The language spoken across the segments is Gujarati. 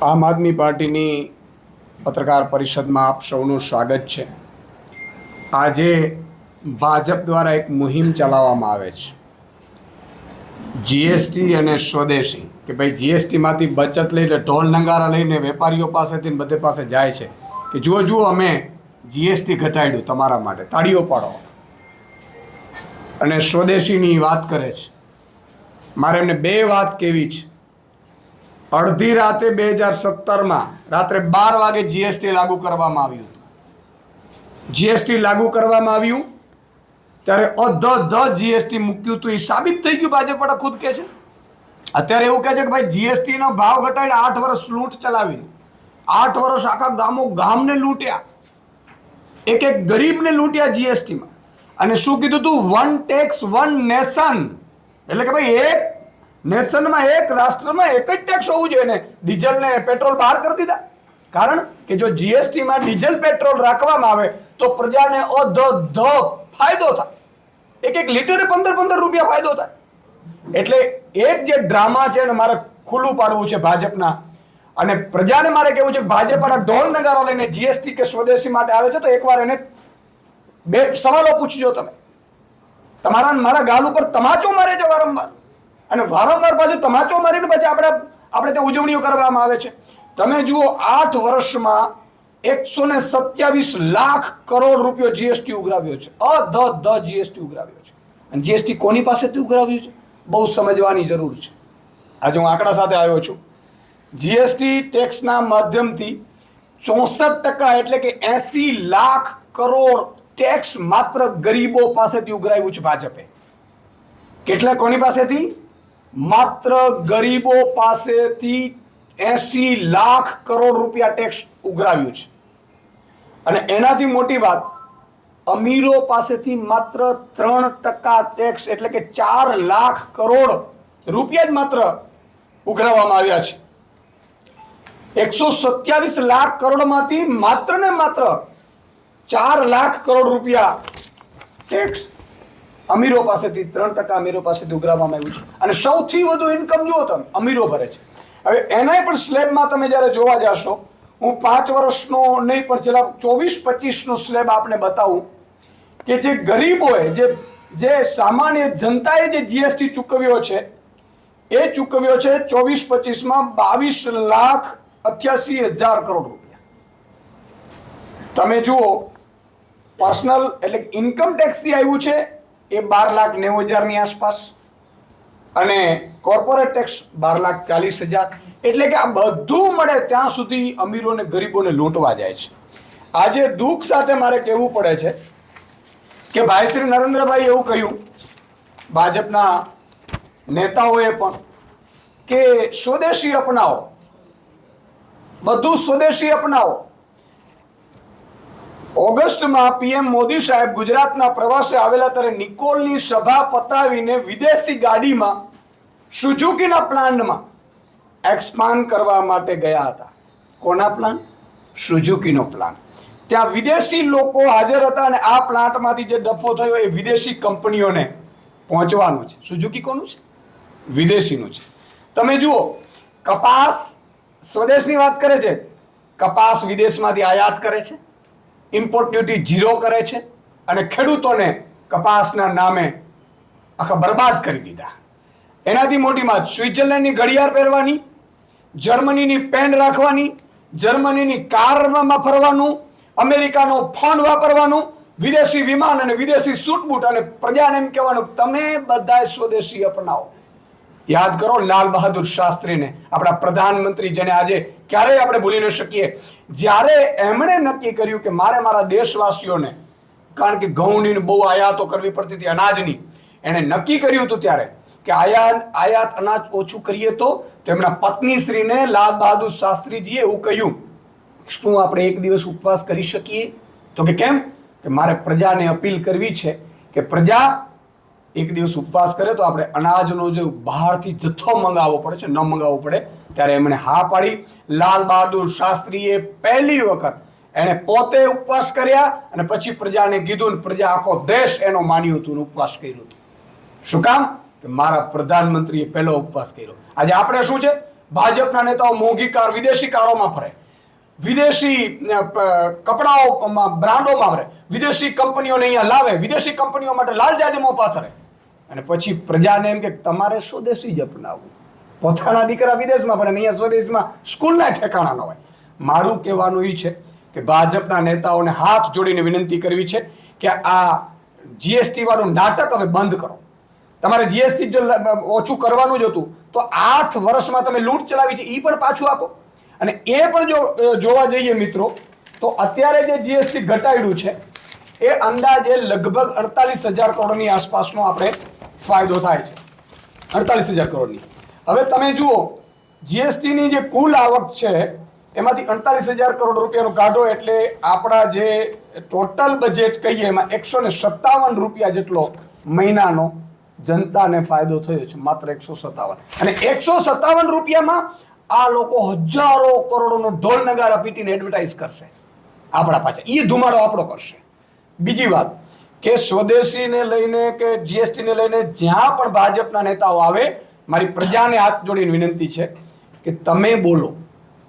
આમ આદમી પાર્ટીની પત્રકાર પરિષદમાં આપ સૌનું સ્વાગત છે। આજે ભાજપ દ્વારા એક મુહિમ ચલાવવામાં આવે છે જીએસટી અને સ્વદેશી, કે ભાઈ જીએસટીમાંથી બચત લઈને ઢોલ નગારા લઈને વેપારીઓ પાસેથી બધે પાસે જાય છે કે જુઓ જુઓ અમે જીએસટી ઘટાડ્યું તમારા માટે, તાળીઓ પાડો। અને સ્વદેશીની વાત કરે છે। મારે એમને બે વાત કહેવી છે। અડધી રાતે 2017માં રાત્રે 12 વાગે જીએસટી લાગુ કરવામાં આવ્યું હતું। જીએસટી લાગુ કરવામાં આવ્યું ત્યારે અધધ જીએસટી મૂક્યું હતું, એ સાબિત થઈ ગયું। ભાજપ વાળા ખુદ કહે છે, અત્યારે એવું કહે છે કે ભાઈ જીએસટીનો ભાવ ઘટાડીને 8 વર્ષ લૂંટ ચલાવીને 8 વર્ષ આખા ગામને લૂંટ્યા, એક એક ગરીબને લૂંટ્યા જીએસટીમાં। અને શું કીધું હતું? વન ટેક્સ વન નેશન, એટલે કે ભાઈ એક નેશનમાં, એક રાષ્ટ્રમાં એક જ ટેક્સ હોવું જોઈએ ને ડીઝલ ને પેટ્રોલ બહાર કરી દીધા। કારણ કે જો જીએસટીમાં ડીઝલ પેટ્રોલ રાખવામાં આવે તો પ્રજાને અધધ ફાયદો થાય, એક એક લીટરે 15-15 રૂપિયા ફાયદો થાય। એટલે એક જે ડ્રામા છે એને મારે ખુલ્લું પાડવું છે ભાજપના, અને પ્રજાને મારે કહેવું છે કે ભાજપ આના ઢોલ નગારા લઈને જીએસટી કે સ્વદેશી માટે આવે છે તો એકવાર એને બે સવાલો પૂછજો તમે। તમારા મારા ગાલ ઉપર તમાચો મારે છે વારંવાર, અને વારંવાર પાછું તમાચો મારીને પછી આપણે તે ઉજવણીઓ કરવામાં આવે છે। તમે જુઓ 8 વર્ષમાં 127 લાખ કરોડ રૂપિયો જીએસટી ઉઘરાવ્યો છે, અધધ જીએસટી ઉઘરાવ્યો છે। અને જીએસટી કોની પાસેથી ઉઘરાવ્યું છે બહુ સમજવાની જરૂર છે। આજે હું આંકડા સાથે આવ્યો છું। જીએસટી ટેક્સના માધ્યમથી 64% એટલે કે 80 લાખ કરોડ ટેક્સ માત્ર ગરીબો પાસેથી ઉઘરાવ્યું છે ભાજપે। કેટલા? કોની પાસેથી? માત્ર ગરીબો પાસેથી 80 લાખ કરોડ રૂપિયા ટેક્સ ઉઘરાવ્યું છે। અને એનાથી મોટી વાત, અમીરો પાસેથી માત્ર 3% ટેક્સ એટલે કે 4 લાખ કરોડ રૂપિયા જ માત્ર ઉઘરાવવામાં આવ્યા છે। 127 લાખ કરોડમાંથી માત્ર ને માત્ર 4 લાખ કરોડ રૂપિયા ટેક્સ અમીરો પાસેથી, 3% અમીરો પાસેથી ઉઘરાવવામાં આવ્યું છે। અને સૌથી વધુ ઇન્કમ જુઓ તમે અમીરો ભરે છે। હવે એનાય પણ સ્લેબમાં તમે જ્યારે જોવા જશો, હું 5 વર્ષનો નહીં પણ છેલ્લા 24-25નો સ્લેબ આપને બતાવું કે જે ગરીબોએ, જે સામાન્ય જનતાએ જે જીએસટી ચૂકવ્યો છે એ ચૂકવ્યો છે 24-25માં 22,88,000 કરોડ રૂપિયા। તમે જુઓ, પર્સનલ એટલે ઇન્કમ ટેક્સથી આવ્યું છે એ 12,90,000ની આસપાસ, અને કોર્પોરેટ ટેક્સ 12,40,000। એટલે કે આ બધું મળે ત્યાં સુધી અમીરોને ગરીબોને લૂંટવા જાય છે। આજે દુઃખ સાથે મારે કહેવું પડે છે કે ભાઈ શ્રી નરેન્દ્રભાઈ એવું કહ્યું, ભાજપના નેતાઓએ પણ, કે સ્વદેશી અપનાવો, બધું સ્વદેશી અપનાવો। ઓગસ્ટમાં પીએમ મોદી સાહેબ ગુજરાતના પ્રવાસે આવેલા ત્યારે નિકોલની સભા પતાવીને વિદેશી ગાડીમાં સુઝુકીના પ્લાન્ટમાં એક્સપાન્ડ કરવા માટે ગયા હતા। કોના પ્લાન્ટ? સુઝુકીનો પ્લાન્ટ। ત્યાં વિદેશી લોકો હાજર હતા, અને આ પ્લાન્ટમાંથી જે ડફો થયો એ વિદેશી કંપનીઓને પહોંચવાનો છે। સુઝુકી કોનું છે? વિદેશીનું છે। તમે જુઓ, કપાસ સ્વદેશની વાત કરે છે, કપાસ વિદેશમાંથી આયાત કરે છે, ઇમ્પોર્ટ ડ્યુટી 0 કરે છે, અને ખેડૂતોને કપાસના નામે આખા બરબાદ કરી દીધા। એનાથી મોટી વાત, સ્વિટ્ઝરલેન્ડની ઘડિયાળ પહેરવાની, જર્મનીની પેન રાખવાની, જર્મનીની કારમાં ફરવાનું, અમેરિકાનો ફોન વાપરવાનું, વિદેશી વિમાન અને વિદેશી સૂટબૂટ, અને પ્રજાને એમ કહેવાનું તમે બધા સ્વદેશી અપનાવો। યાદ કરો લાલ બહાદુર શાસ્ત્રીને, આપણા પ્રધાનમંત્રી, જેને આજે ક્યારેય આપણે ભૂલી ન શકીએ। જ્યારે એમણે નક્કી કર્યું કે મારે મારા દેશવાસીઓને, કારણ કે ઘઉંની બહુ આયાતો કરવી પડતી હતી, અનાજની, એણે નક્કી કર્યું હતું ત્યારે કે આયાત અનાજ ઓછું કરીએ તો એમના પત્નીશ્રીને લાલ બહાદુર શાસ્ત્રીજીએ એવું કહ્યું, શું આપણે એક દિવસ ઉપવાસ કરી શકીએ? તો કે કેમ? કે મારે પ્રજાને અપીલ કરવી છે કે પ્રજા એક દિવસ ઉપવાસ કરે તો આપણે અનાજનો જે બહારથી જથ્થો મંગાવવો પડે છે ન મંગાવવો પડે। ત્યારે એમણે હા પાડી। લાલ બહાદુર શાસ્ત્રીએ પહેલી વખત એણે પોતે ઉપવાસ કર્યા, અને પછી પ્રજાને કીધું, ને પ્રજા આખો દેશ એનો માન્યું હતું, ઉપવાસ કર્યું હતું। શું કામ? કે મારા પ્રધાનમંત્રીએ પહેલો ઉપવાસ કર્યો। આજે આપણે શું છે? ભાજપના નેતાઓ મોંઘી કાર વિદેશી કારોમાં ફરે, વિદેશી કપડાઓમાં બ્રાન્ડોમાં ફરે, વિદેશી કંપનીઓને અહીંયા લાવે, વિદેશી કંપનીઓ માટે લાલ જાદીમાં પાથરે, અને પછી પ્રજાને એમ કે તમારે સ્વદેશી જ અપનાવવું. પોતાના દીકરા વિદેશમાં પડે, અહીંયા સ્વદેશમાં સ્કૂલના ઠેકાણા ન હોય. મારું કહેવાનું એ છે કે ભાજપના નેતાઓને હાથ જોડીને વિનંતી કરવી છે કે આ જીએસટી વાળું નાટક હવે બંધ કરો. તમારે જીએસટી જો ઓછું કરવાનું જ હતું તો 8 વર્ષમાં તમે લૂંટ ચલાવી છે એ પણ પાછું આપો. અને એ પણ જો જોવા જઈએ મિત્રો તો અત્યારે જે જીએસટી ઘટાડ્યું છે એ અંદાજે લગભગ 48,000 કરોડની આસપાસનો આપણે ફાયદો થાય છે. 48,000 કરોડની. હવે તમે જુઓ જીએસટીની જે કુલ આવક છે એમાંથી 48,000 કરોડ રૂપિયાનું કાઢો એટલે આપણા જે ટોટલ બજેટ કહીએ એમાં 157 રૂપિયા જેટલો મહિનાનો જનતાને ફાયદો થયો છે. માત્ર 157. અને 157 રૂપિયામાં આ લોકો હજારો કરોડોનો ઢોલ નગારા પીટીને એડવર્ટાઇઝ કરશે આપણા પાસે. એ ધુમાડો આપણો કરશે. બીજી વાત કે સ્વદેશીને લઈને કે જીએસટીને લઈને જ્યાં પણ ભાજપના નેતાઓ આવે, મારી પ્રજાને હાથ જોડીને વિનંતી છે કે તમે બોલો,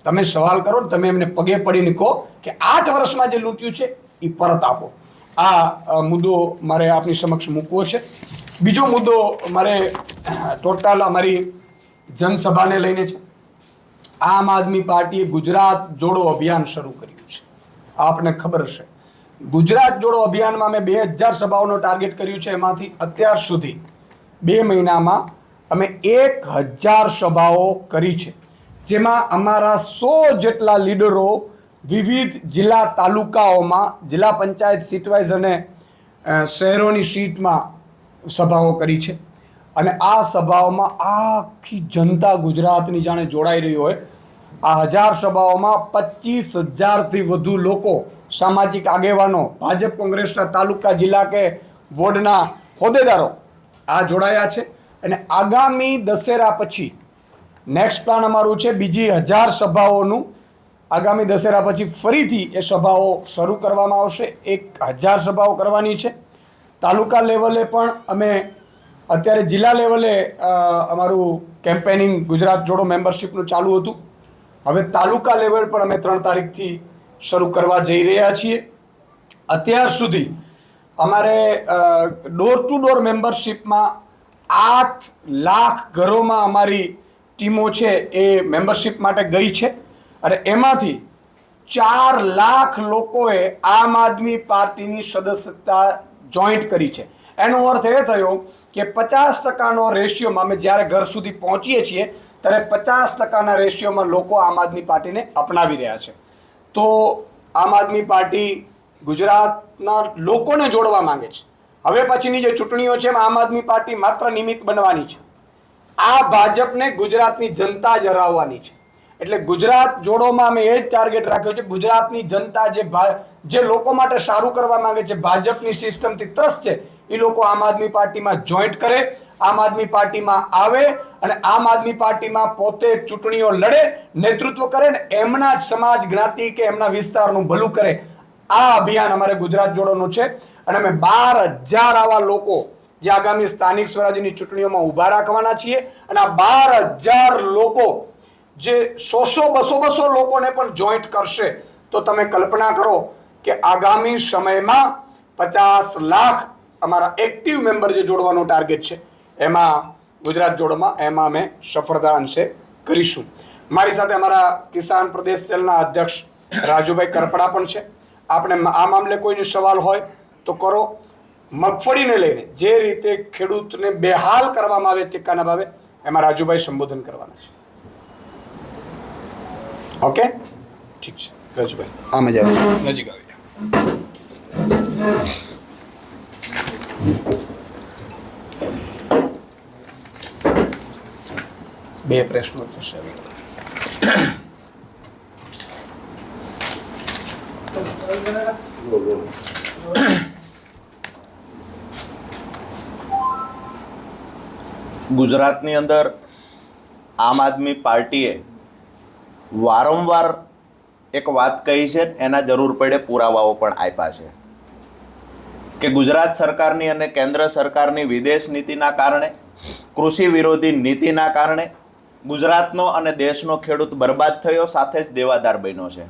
તમે સવાલ કરો, તમે એમને પગે પડીને કહો કે 8 વર્ષમાં જે લૂંટ્યું છે એ પરત આપો. આ મુદ્દો મારે આપની સમક્ષ મૂકવો છે. બીજો મુદ્દો મારે ટોટલ અમારી જનસભાને લઈને છે. આમ આદમી પાર્ટીએ ગુજરાત જોડો અભિયાન શરૂ કર્યું છે. આપને ખબર હશે ગુજરાત જોડો અભિયાનમાં અમે 2000 સભાઓનો ટાર્ગેટ કર્યું છે. એમાંથી અત્યાર સુધી 2 મહિનામાં અમે 1000 સભાઓ કરી છે, જેમાં અમારા 100 જેટલા લીડરો વિવિધ જિલ્લા તાલુકાઓમાં જિલ્લા પંચાયત સીટવાઇઝ અને શહેરોની સીટમાં સભાઓ કરી છે. અને આ સભાઓમાં આખી જનતા ગુજરાતની જાણે જોડાઈ રહી હોય. આ 1000 સભાઓમાં 25,000થી વધુ લોકો, સામાજિક આગેવાનો, ભાજપ કોંગ્રેસના તાલુકા જિલ્લા કે વોર્ડના હોદ્દેદારો આ જોડાયા છે. અને આગામી દશેરા પછી નેક્સ્ટ પ્લાન અમારું છે બીજી 1000 સભાઓનું. આગામી દશેરા પછી ફરીથી એ સભાઓ શરૂ કરવામાં આવશે. 1000 સભાઓ કરવાની છે. તાલુકા લેવલે પણ અમે અત્યારે જિલ્લા લેવલે અમારું કેમ્પેનિંગ ગુજરાત જોડો મેમ્બરશિપનું ચાલુ હતું. હવે તાલુકા લેવલ પણ અમે 3 તારીખથી શરૂ કરવા જઈ રહ્યા છીએ. અત્યાર સુધી અમારે ડોર ટુ ડોર મેમ્બરશિપમાં 8 લાખ ઘરોમાં અમારી ટીમો છે એ મેમ્બરશિપ માટે ગઈ છે. અને એમાંથી 4 લાખ લોકોએ આમ આદમી પાર્ટીની સદસ્યતા જોઈન્ટ કરી છે. એનો અર્થ એ થયો કે 50%નો રેશિયોમાં અમે જ્યારે ઘર સુધી પહોંચીએ છીએ ત્યારે 50%ના રેશિયોમાં લોકો આમ આદમી પાર્ટીને અપનાવી રહ્યા છે. તો આમ આદમી પાર્ટી ગુજરાતના લોકોને જોડવા માંગે છે. હવે પછીની જે ચૂંટણીઓ છે એમાં આમ આદમી પાર્ટી માત્ર નિમિત્ત બનવાની છે. આ ભાજપને ગુજરાતની જનતા જ હરાવવાની છે. એટલે ગુજરાત જોડોમાં અમે એ જ ટાર્ગેટ રાખ્યો છે. ગુજરાતની જનતા જે લોકો માટે સારું કરવા માંગે છે, ભાજપની સિસ્ટમથી ત્રસ્ત છે, એ લોકો આમ આદમી પાર્ટીમાં જોઈન્ટ કરે, આમ આદમી પાર્ટીમાં આવે અને આમ આદમી પાર્ટીમાં પોતે ચૂંટણીઓ લડે, નેતૃત્વ કરે ને એમના જ સમાજ જ્ઞાતિ કે એમના વિસ્તારનું ભલું કરે. આ અભિયાન અમારે ગુજરાત જોડોનું છે. અને અમે 12,000 આવા લોકો જે આગામી સ્થાનિક સ્વરાજ્યની ચૂંટણીઓમાં ઊભા રાખવાના છીએ. અને આ 12,000 લોકો જે 100-200 લોકોને પણ જોઈન્ટ કરશે તો તમે કલ્પના કરો કે આગામી સમયમાં 50 લાખ અમારા એક્ટિવ મેમ્બર જે જોડવાનો ટાર્ગેટ છે એમાં ગુજરાત જોડોમાં એમાં અમે સફળતા અંશે કરીશું. મારી સાથે અમારા કિસાન પ્રદેશ સેલના અધ્યક્ષ રાજુભાઈ કરપડા પણ છે. આપણે આ મામલે કોઈને સવાલ હોય તો કરો. મગફળીને લઈને જે રીતે ખેડૂતને બેહાલ કરવામાં આવે ટેકાના ભાવે એમાં રાજુભાઈ સંબોધન કરવાના છે. ઓકે, ઠીક છે રાજુભાઈ, આ મજા આવી, નજીક આવી જાઓ. બે પ્રશ્નો થશે. ગુજરાતની અંદર આમ આદમી પાર્ટીએ વારંવાર એક વાત કહી છે, એના જરૂર પડે પુરાવાઓ પણ આપ્યા છે કે ગુજરાત સરકારની અને કેન્દ્ર સરકારની વિદેશ નીતિના કારણે, કૃષિ વિરોધી નીતિના કારણે ગુજરાતનો અને દેશનો ખેડૂત બરબાદ થયો, સાથે જ દેવાદાર બન્યો છે.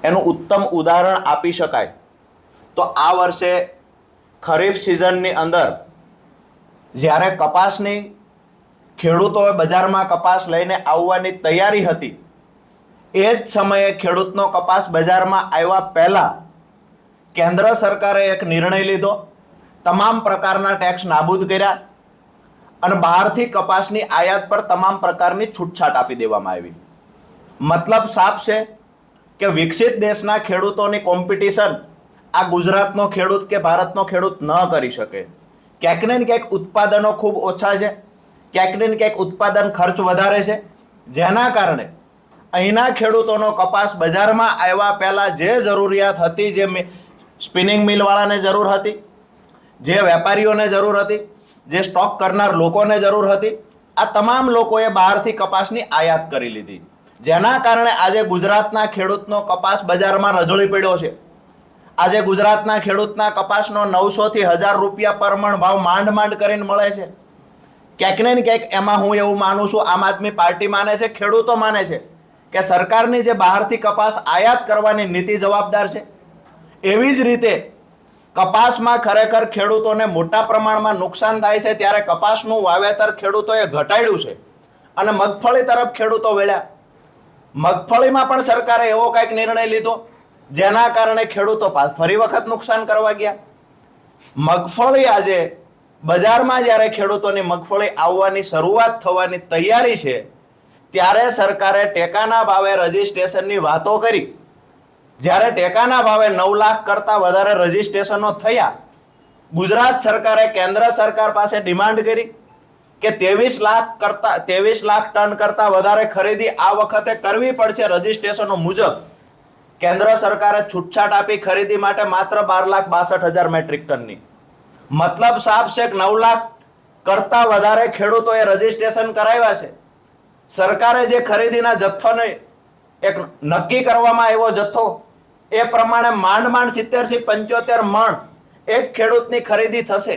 એનું ઉત્તમ ઉદાહરણ આપી શકાય તો આ વર્ષે ખરીફ સિઝનની અંદર જ્યારે કપાસની ખેડૂતોએ બજારમાં કપાસ લઈને આવવાની તૈયારી હતી, એ જ સમયે ખેડૂતનો કપાસ બજારમાં આવ્યા પહેલા કેન્દ્ર સરકારે એક નિર્ણય લીધો, તમામ પ્રકારના ટેક્સ નાબૂદ કર્યા અને બહારથી કપાસની આયાત પર તમામ પ્રકારની છૂટછાટ આપી દેવામાં આવી. મતલબ સાફ છે કે વિકસિત દેશના ખેડૂતોની કોમ્પિટિશન આ ગુજરાતનો ખેડૂત કે ભારતનો ખેડૂત ન કરી શકે. ક્યાંક ને ક્યાંક ઉત્પાદનો ખૂબ ઓછા છે, ક્યાંક ને ક્યાંક ઉત્પાદન ખર્ચ વધારે છે, જેના કારણે અહીંના ખેડૂતોનો કપાસ બજારમાં આવ્યા પહેલા જે જરૂરિયાત હતી, જે સ્પિનિંગ મિલવાળાને જરૂર હતી, જે વેપારીઓને જરૂર હતી, જે સ્ટોક કરનાર લોકોને જરૂર હતી, આ તમામ લોકોએ બહારથી કપાસની આયાત કરી લીધી, જેના કારણે આજે ગુજરાતના ખેડૂતનો કપાસ બજારમાં રજળી પડ્યો છે. આજે ગુજરાતના ખેડૂતના કપાસનો 900 થી 1000 રૂપિયા પર મણ ભાવ માંડ માંડ કરીને મળે છે. ક્યાંક ને ક્યાંક એમાં હું એવું માનું છું, આમ આદમી પાર્ટી માને છે, ખેડૂતો માને છે કે સરકારની જે બહારથી કપાસ આયાત કરવાની નીતિ જવાબદાર છે. એવી જ રીતે કપાસમાં ખરેખર ખેડૂતોને મોટા પ્રમાણમાં નુકસાન થાય છે, ત્યારે કપાસનું વાવેતર ખેડૂતોએ ઘટાડ્યું છે અને મગફળી તરફ ખેડૂતો વળ્યા. મગફળીમાં પણ સરકારે એવો કંઈક નિર્ણય લીધો જેના કારણે ખેડૂતો ફરી વખત નુકસાન કરવા ગયા. મગફળી આજે બજારમાં જ્યારે ખેડૂતોની મગફળી આવવાની શરૂઆત થવાની તૈયારી છે, ત્યારે સરકારે ટેકાના ભાવે રજીસ્ટ્રેશનની વાતો કરી. જ્યારે ટેકાના ભાવે 9 લાખ કરતાં વધારે રજીસ્ટ્રેશનો થયા, ગુજરાત સરકારે કેન્દ્ર સરકાર પાસે ડિમાન્ડ કરી કે 23 લાખ ટન કરતાં વધારે ખરીદી આ વખતે કરવી પડશે રજીસ્ટ્રેશનો મુજબ. કેન્દ્ર સરકારે છૂટછાટ આપી ખરીદી માટે માત્ર 12,62,000 મેટ્રિક ટનની. મતલબ સાફ છે કે 9 લાખ કરતાં વધારે ખેડૂતોએ રજીસ્ટ્રેશન કરાવ્યા છે. સરકારે જે ખરીદીના જથ્થોને એક નક્કી કરવામાં આવ્યો જથ્થો, એ પ્રમાણે માંડ 70 થી 75 મણ એક ખેડૂતની ખરીદી થશે.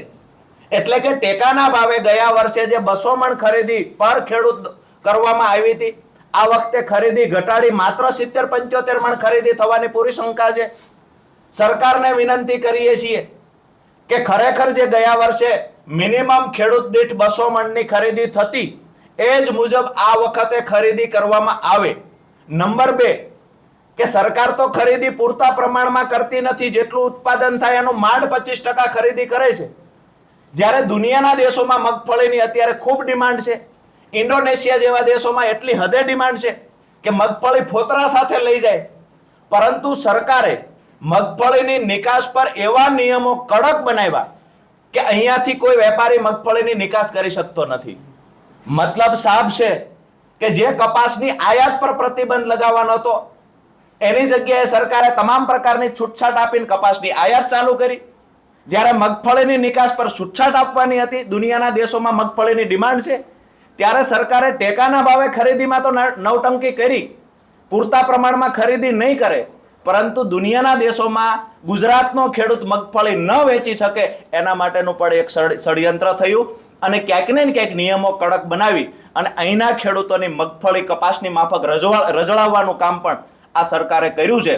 એટલે કે ટેકાના ભાવે ગયા વર્ષે જે 200 મણ ખરીદી પર ખેડૂત કરવામાં આવી હતી, આ વખતે ખરીદી ઘટાડી માત્ર 70-75 મણ ખરીદી થવાની પૂરી શંકા છે. સરકારને વિનંતી કરીએ છીએ કે ખરેખર જે ગયા વર્ષે મિનિમમ ખેડૂત દીઠ 200 મણની ખરીદી થતી, એ જ મુજબ આ વખતે ખરીદી કરવામાં આવે. નંબર 2 કે સરકાર તો ખરીદી પૂરતા પ્રમાણમાં કરતી નથી, જેટલું ઉત્પાદન થાય એનું માંડ 25% ખરીદી કરે છે. જ્યારે દુનિયાના દેશોમાં મગફળીની અત્યારે ખૂબ ડિમાન્ડ છે, ઇન્ડોનેશિયા જેવા દેશોમાં એટલી હદે ડિમાન્ડ છે કે મગફળી ફોતરા સાથે લઈ જાય, પરંતુ સરકારે મગફળીની નિકાસ પર એવા નિયમો કડક બનાવ્યા કે અહીંયાથી કોઈ વેપારી મગફળીની નિકાસ કરી શકતો નથી. મતલબ સાફ છે કે જે કપાસની આયાત પર પ્રતિબંધ લગાવવાનો હતો, એની જગ્યાએ સરકારે તમામ પ્રકારની છૂટછાટ આપીને કપાસની આયાત ચાલુ કરી. જ્યારે મગફળીની નિકાસ પર છૂટછાટ આપવાની હતી, દુનિયાના દેશોમાં મગફળીની ડિમાન્ડ છે, ત્યારે સરકારે ટેકાના ભાવે ખરીદીમાં તો નવટંકી કરી, પૂરતા પ્રમાણમાં ખરીદી નહીં કરે, પરંતુ દુનિયાના દેશોમાં ગુજરાતનો ખેડૂત મગફળી ન વેચી શકે એના માટેનું પણ એક ષડયંત્ર થયું અને ક્યાંક ને ક્યાંક નિયમો કડક બનાવી અને અહીંના ખેડૂતોની મગફળી કપાસની માફક રજળાવવાનું કામ પણ આ સરકારે કર્યું છે.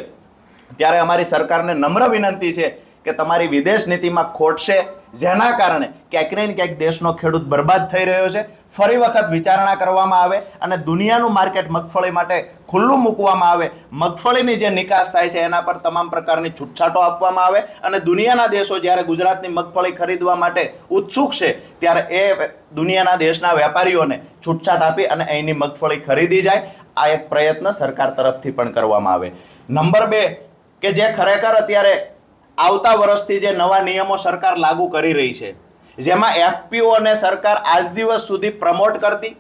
ત્યારે અમારી સરકારને નમ્ર વિનંતી છે કે તમારી વિદેશ નીતિમાં ખોટ છે, જેના કારણે ક્યાંક ને ક્યાંક દેશનો ખેડૂત બરબાદ થઈ રહ્યો છે. ફરી વખત વિચારણા કરવામાં આવે અને દુનિયાનું માર્કેટ મગફળી માટે ખુલ્લું મૂકવામાં આવે. મગફળીની જે નિકાસ થાય છે એના પર તમામ પ્રકારની છૂટછાટો આપવામાં આવે અને દુનિયાના દેશો જ્યારે ગુજરાતની મગફળી ખરીદવા માટે ઉત્સુક છે, ત્યારે એ દુનિયાના દેશના વેપારીઓને છૂટછાટ આપી અને અહીંની મગફળી ખરીદી જાય. આ એક પ્રયત્ન સરકાર તરફથી પણ કરવામાં આવે. નંબર 2 કે જે ખરેખર અત્યારે આવતા વર્ષથી જે નવા નિયમો સરકાર લાગુ કરી રહી છે, જેમાં એફપીઓને સરકાર આજ દિવસ સુધી પ્રમોટ કરતી.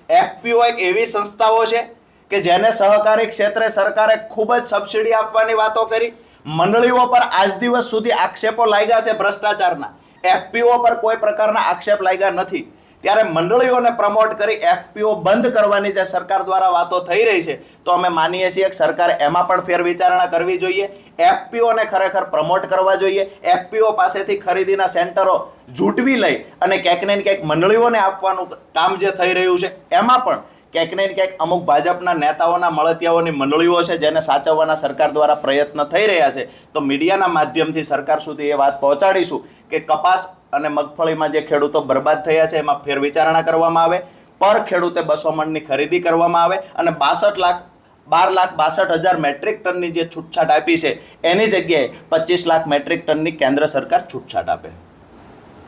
એફપીઓ એક એવી સંસ્થાઓ છે કે જેને સહકારી ક્ષેત્રે સરકારે ખૂબ જ સબસિડી આપવાની વાતો કરી. મંડળીઓ પર આજ દિવસ સુધી આક્ષેપો લાગ્યા છે ભ્રષ્ટાચારના, એફપીઓ પર કોઈ પ્રકારના આક્ષેપ લાગ્યા નથી. ત્યારે મંડળીઓને પ્રમોટ કરી એફપીઓ બંધ કરવાની જે સરકાર દ્વારા વાતો થઈ રહી છે, તો અમે માનીએ છીએ કે સરકારે એમાં પણ ફેરવિચારણા કરવી જોઈએ. એફપીઓને ખરેખર પ્રમોટ કરવા જોઈએ. એફપીઓ પાસેથી ખરીદીના સેન્ટરો ઝૂંટવી લઈ અને ક્યાંક ને ક્યાંક મંડળીઓને આપવાનું કામ જે થઈ રહ્યું છે, એમાં પણ ક્યાંક ને ક્યાંક અમુક ભાજપના નેતાઓના મળતિયાઓની મંડળીઓ છે જેને સાચવવાના સરકાર દ્વારા પ્રયત્ન થઈ રહ્યા છે. તો મીડિયાના માધ્યમથી સરકાર સુધી એ વાત પહોંચાડીશું કે કપાસ અને મગફળીમાં જે ખેડૂતો બરબાદ થયા છે એમાં ફેરવિચારણા કરવામાં આવે, પર ખેડૂતે 200 મણની ખરીદી કરવામાં આવે અને 12,62,000 મેટ્રિક ટનની જે છૂટછાટ આપી છે એની જગ્યાએ 25 લાખ મેટ્રિક ટનની કેન્દ્ર સરકાર છૂટછાટ આપે.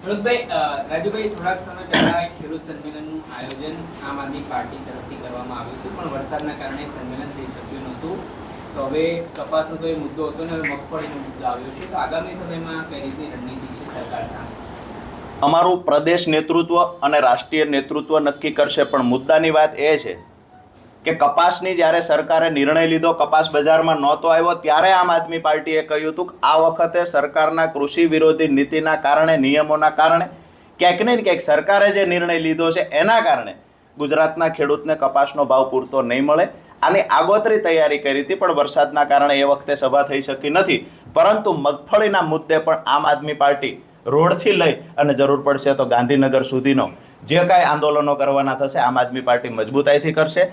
રાજુભાઈ, થોડાક સમય પહેલા એક ખેડૂત સંમેલનનું આયોજન આમ આદમી પાર્ટી તરફથી કરવામાં આવ્યું હતું, પણ વરસાદના કારણે સંમેલન થઈ શક્યું નહોતું. તો હવે કપાસનો તો એ મુદ્દો હતો ને હવે મગફળીનો મુદ્દો આવ્યો છે, તો આગામી સમયમાં કઈ રીતની રણનીતિ છે સરકાર સામે? અમારું પ્રદેશ નેતૃત્વ અને રાષ્ટ્રીય નેતૃત્વ નક્કી કરશે, પણ મુદ્દાની વાત એ છે કે કપાસની જ્યારે સરકારે નિર્ણય લીધો, કપાસ બજારમાં નહોતો આવ્યો, ત્યારે આમ આદમી પાર્ટીએ કહ્યું હતું કે આ વખતે સરકારના કૃષિ વિરોધી નીતિના કારણે, નિયમોના કારણે, ક્યાંક ને ક્યાંક સરકારે જે નિર્ણય લીધો છે એના કારણે ગુજરાતના ખેડૂતને કપાસનો ભાવ પૂરતો નહીં મળે. આની આગોતરી તૈયારી કરી હતી, પણ વરસાદના કારણે એ વખતે સભા થઈ શકી નથી. પરંતુ મગફળીના મુદ્દે પણ આમ આદમી પાર્ટી રોડથી લઈ અને જરૂર પડશે તો ગાંધીનગર સુધીનો જે કાંઈ આંદોલનો કરવાના થશે આમ આદમી પાર્ટી મજબૂતાઈથી કરશે.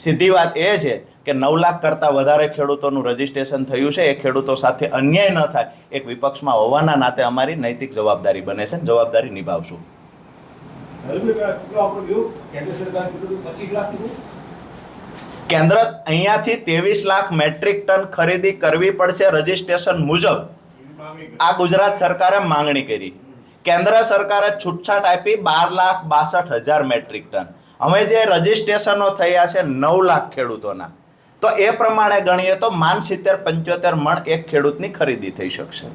સીધી વાત એ છે કે 9 લાખ કરતાં વધારે ખેડૂતોનું રજીસ્ટ્રેશન થયું છે. એ ખેડૂતો સાથે અન્યાય ન થાય, એક વિપક્ષમાં હોવાના નાતે અમારી નૈતિક જવાબદારી બને છે, જવાબદારી નિભાવશું. કેન્દ્ર અહીંયાથી 23 લાખ મેટ્રિક ટન ખરીદી કરવી પડશે રજીસ્ટ્રેશન મુજબ. આ ગુજરાત સરકારે માંગણી કરી. કેન્દ્ર સરકારે છૂટછાટ આપી 12,62,000 મેટ્રિક ટન. હવે જે રજીસ્ટ્રેશનો થયા છે 9 લાખ ખેડૂતોના, તો એ પ્રમાણે ગણીએ તો 70-75 મણ એક ખેડૂતની ખરીદી થઈ શકશે.